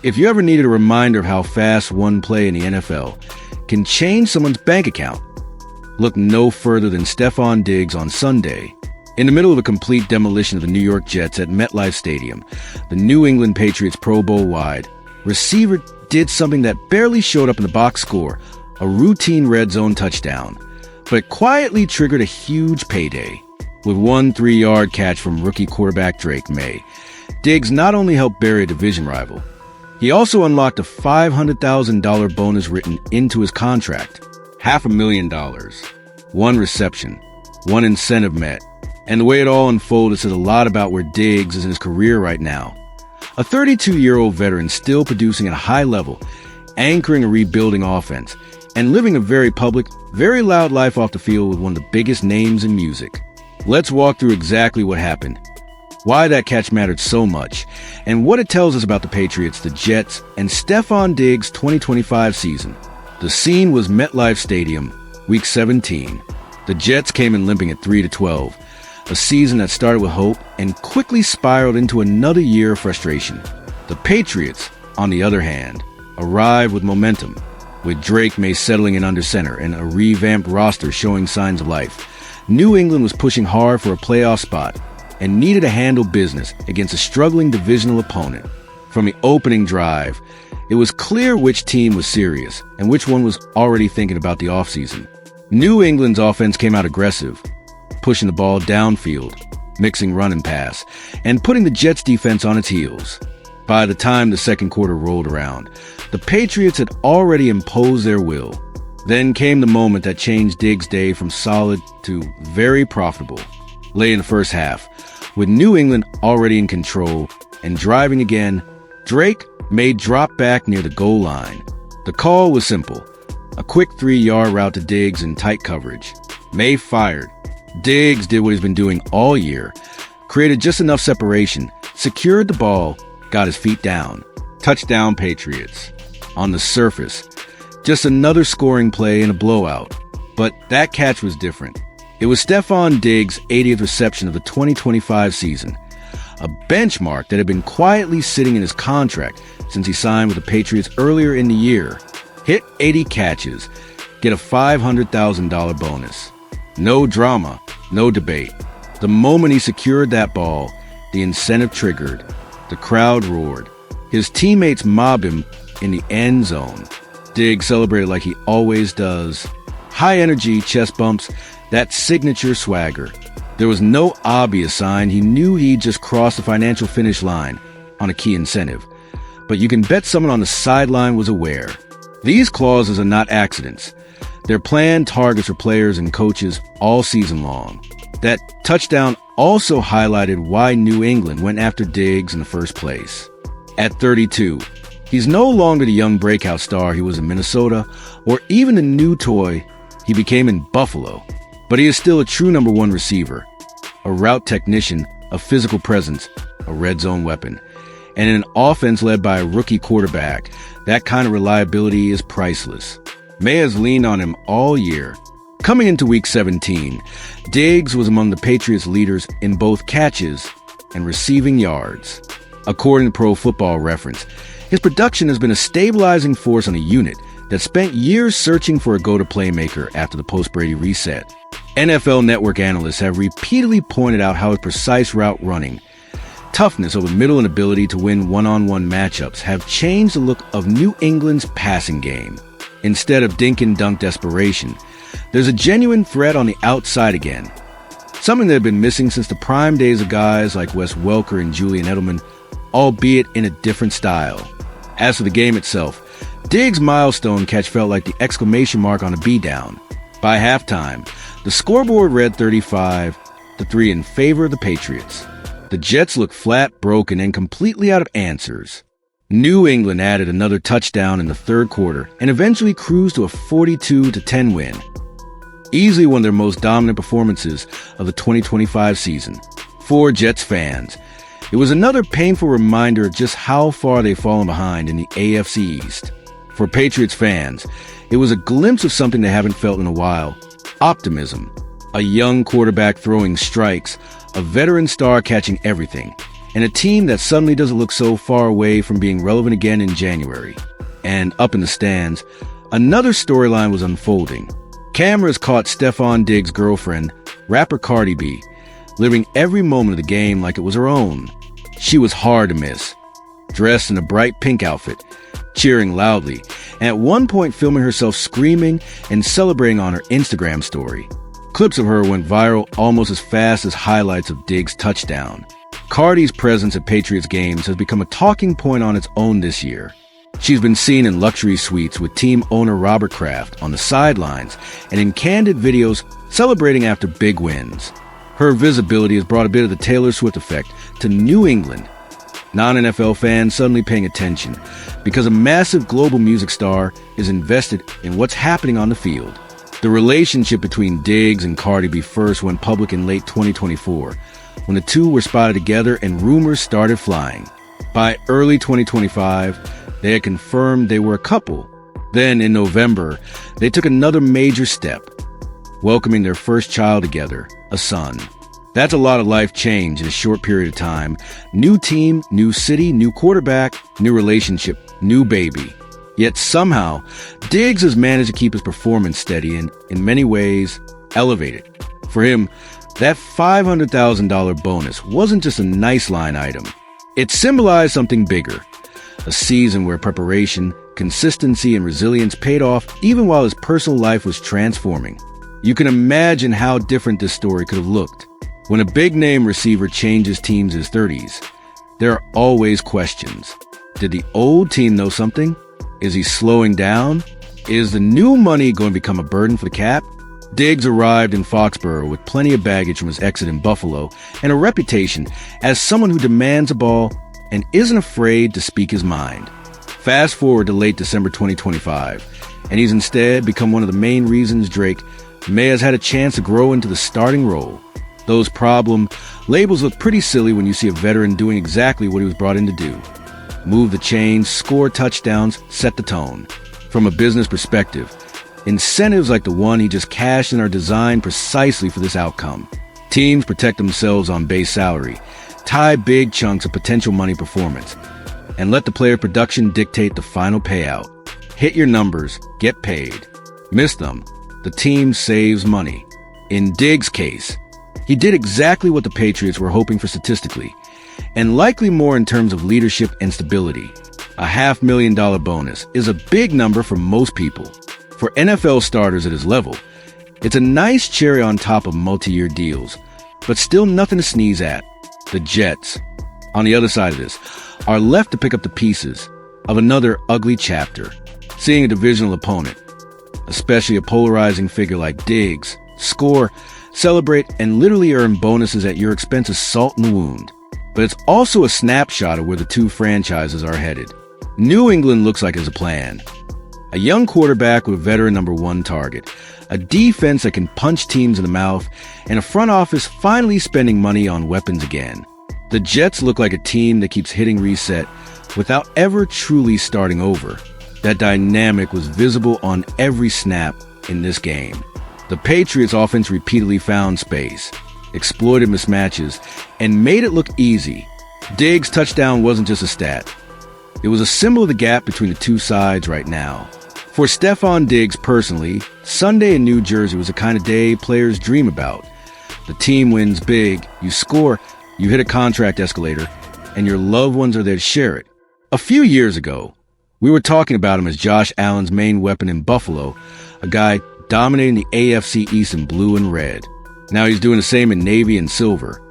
If you ever needed a reminder of how fast one play in the NFL can change someone's bank account, look no further than Stefon Diggs on Sunday. In the middle of a complete demolition of the New York Jets at MetLife Stadium, the New England Patriots Pro Bowl wide receiver did something that barely showed up in the box score, a routine red zone touchdown, but it quietly triggered a huge payday. With one 3-yard catch from rookie quarterback Drake May, Diggs not only helped bury a division rival, he also unlocked a $500,000 bonus written into his contract. $500,000. One reception, one incentive met, and the way it all unfolded says a lot about where Diggs is in his career right now. A 32-year-old veteran still producing at a high level, anchoring a rebuilding offense, and living a very public, very loud life off the field with one of the biggest names in music. Let's walk through exactly what happened, why that catch mattered so much, and what it tells us about the Patriots, the Jets, and Stefon Diggs' 2025 season. The scene was MetLife Stadium, Week 17. The Jets came in limping at 3-12, a season that started with hope and quickly spiraled into another year of frustration. The Patriots, on the other hand, arrived with momentum, with Drake May settling in under center and a revamped roster showing signs of life. New England was pushing hard for a playoff spot and needed to handle business against a struggling divisional opponent. From the opening drive, it was clear which team was serious and which one was already thinking about the offseason. New England's offense came out aggressive, pushing the ball downfield, mixing run and pass, and putting the Jets' defense on its heels. By the time the second quarter rolled around, the Patriots had already imposed their will. Then came the moment that changed Diggs' day from solid to very profitable. Late in the first half, with New England already in control and driving again, Drake May drop back near the goal line. The call was simple, a quick 3-yard route to Diggs in tight coverage. May fired. Diggs did what he's been doing all year, created just enough separation, secured the ball, got his feet down. Touchdown Patriots. On the surface, just another scoring play and a blowout. But that catch was different. It was Stefon Diggs' 80th reception of the 2025 season, a benchmark that had been quietly sitting in his contract since he signed with the Patriots earlier in the year. Hit 80 catches, get a $500,000 bonus. No drama, no debate. The moment he secured that ball, the incentive triggered. The crowd roared. His teammates mobbed him in the end zone. Diggs celebrated like he always does. High energy, chest bumps, that signature swagger. There was no obvious sign. He knew he'd just crossed the financial finish line on a key incentive. But you can bet someone on the sideline was aware. These clauses are not accidents. They're planned targets for players and coaches all season long. That touchdown also highlighted why New England went after Diggs in the first place. At 32, he's no longer the young breakout star he was in Minnesota or even the new toy he became in Buffalo. But he is still a true number one receiver, a route technician, a physical presence, a red zone weapon. And in an offense led by a rookie quarterback, that kind of reliability is priceless. May has leaned on him all year. Coming into Week 17, Diggs was among the Patriots' leaders in both catches and receiving yards. According to Pro Football Reference, his production has been a stabilizing force on a unit that spent years searching for a go-to playmaker after the post-Brady reset. NFL Network analysts have repeatedly pointed out how his precise route running, toughness over middle and ability to win one-on-one matchups have changed the look of New England's passing game. Instead of dink-and-dunk desperation, there's a genuine threat on the outside again, something that had been missing since the prime days of guys like Wes Welker and Julian Edelman, albeit in a different style. As for the game itself, Diggs' milestone catch felt like the exclamation mark on a beatdown. By halftime, the scoreboard read 35-3 in favor of the Patriots. The Jets looked flat, broken, and completely out of answers. New England added another touchdown in the third quarter and eventually cruised to a 42-10 win. Easily one of their most dominant performances of the 2025 season. For Jets fans, it was another painful reminder of just how far they've fallen behind in the AFC East. For Patriots fans, it was a glimpse of something they haven't felt in a while. Optimism. A young quarterback throwing strikes, a veteran star catching everything, and a team that suddenly doesn't look so far away from being relevant again in January. And up in the stands, another storyline was unfolding. Cameras caught Stefon Diggs' girlfriend, rapper Cardi B, living every moment of the game like it was her own. She was hard to miss, dressed in a bright pink outfit, cheering loudly, and at one point filming herself screaming and celebrating on her Instagram story. Clips of her went viral almost as fast as highlights of Diggs' touchdown. Cardi's presence at Patriots games has become a talking point on its own this year. She's been seen in luxury suites with team owner Robert Kraft on the sidelines and in candid videos celebrating after big wins. Her visibility has brought a bit of the Taylor Swift effect to New England. Non-NFL fans suddenly paying attention because a massive global music star is invested in what's happening on the field. The relationship between Diggs and Cardi B first went public in late 2024, when the two were spotted together and rumors started flying. By early 2025, they had confirmed they were a couple. Then, in November, they took another major step, welcoming their first child together, a son. That's a lot of life change in a short period of time. New team, new city, new quarterback, new relationship, new baby. Yet somehow, Diggs has managed to keep his performance steady and, in many ways, elevated. For him, that $500,000 bonus wasn't just a nice line item. It symbolized something bigger. A season where preparation, consistency, and resilience paid off even while his personal life was transforming. You can imagine how different this story could have looked. When a big-name receiver changes teams in his 30s, there are always questions. Did the old team know something? Is he slowing down? Is the new money going to become a burden for the cap? Diggs arrived in Foxborough with plenty of baggage from his exit in Buffalo and a reputation as someone who demands the ball and isn't afraid to speak his mind. Fast forward to late December 2025, and he's instead become one of the main reasons Drake may has had a chance to grow into the starting role. Those problem labels look pretty silly when you see a veteran doing exactly what he was brought in to do. Move the chains, score touchdowns, set the tone. From a business perspective, incentives like the one he just cashed in are designed precisely for this outcome. Teams protect themselves on base salary, tie big chunks of potential money performance, and let the player production dictate the final payout. Hit your numbers, get paid. Miss them, the team saves money. In Diggs' case, he did exactly what the Patriots were hoping for statistically, and likely more in terms of leadership and stability. A $500,000 bonus is a big number for most people. For NFL starters at his level, it's a nice cherry on top of multi-year deals, but still nothing to sneeze at. The Jets, on the other side of this, are left to pick up the pieces of another ugly chapter. Seeing a divisional opponent, especially a polarizing figure like Diggs, score, celebrate, and literally earn bonuses at your expense is salt in the wound. But it's also a snapshot of where the two franchises are headed. New England looks like it's a plan. A young quarterback with veteran number one target, a defense that can punch teams in the mouth, and a front office finally spending money on weapons again. The Jets look like a team that keeps hitting reset without ever truly starting over. That dynamic was visible on every snap in this game. The Patriots offense repeatedly found space, exploited mismatches, and made it look easy. Diggs' touchdown wasn't just a stat. It was a symbol of the gap between the two sides right now. For Stefon Diggs personally, Sunday in New Jersey was the kind of day players dream about. The team wins big, you score, you hit a contract escalator, and your loved ones are there to share it. A few years ago, we were talking about him as Josh Allen's main weapon in Buffalo, a guy dominating the AFC East in blue and red. Now he's doing the same in navy and silver,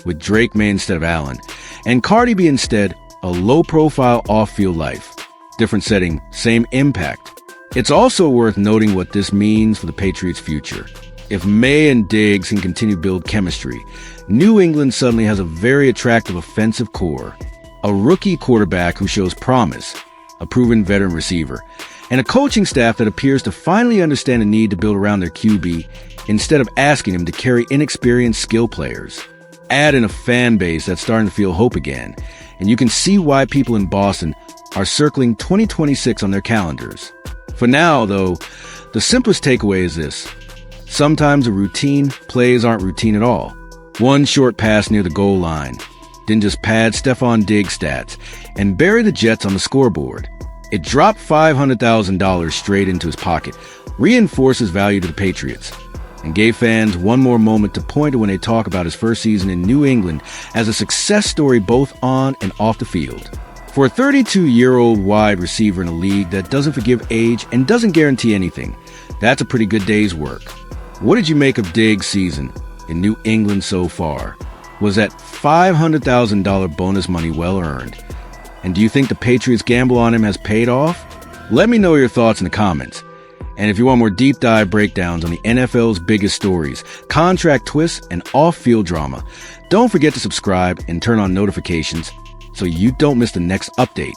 with Drake May instead of Allen, and Cardi B instead, a low-profile off-field life. Different setting, same impact. It's also worth noting what this means for the Patriots' future. If May and Diggs can continue to build chemistry, New England suddenly has a very attractive offensive core, a rookie quarterback who shows promise, a proven veteran receiver, and a coaching staff that appears to finally understand the need to build around their QB instead of asking him to carry inexperienced skill players. Add in a fan base that's starting to feel hope again, and you can see why people in Boston are circling 2026 on their calendars. For now, though, the simplest takeaway is this. Sometimes a routine plays aren't routine at all. One short pass near the goal line, didn't just pad Stefon Diggs' stats and bury the Jets on the scoreboard. It dropped $500,000 straight into his pocket, reinforced his value to the Patriots, and gave fans one more moment to point to when they talk about his first season in New England as a success story both on and off the field. For a 32-year-old wide receiver in a league that doesn't forgive age and doesn't guarantee anything, that's a pretty good day's work. What did you make of Diggs' season in New England so far? Was that $500,000 bonus money well earned? And do you think the Patriots' gamble on him has paid off? Let me know your thoughts in the comments. And if you want more deep dive breakdowns on the NFL's biggest stories, contract twists, and off-field drama, don't forget to subscribe and turn on notifications so you don't miss the next update.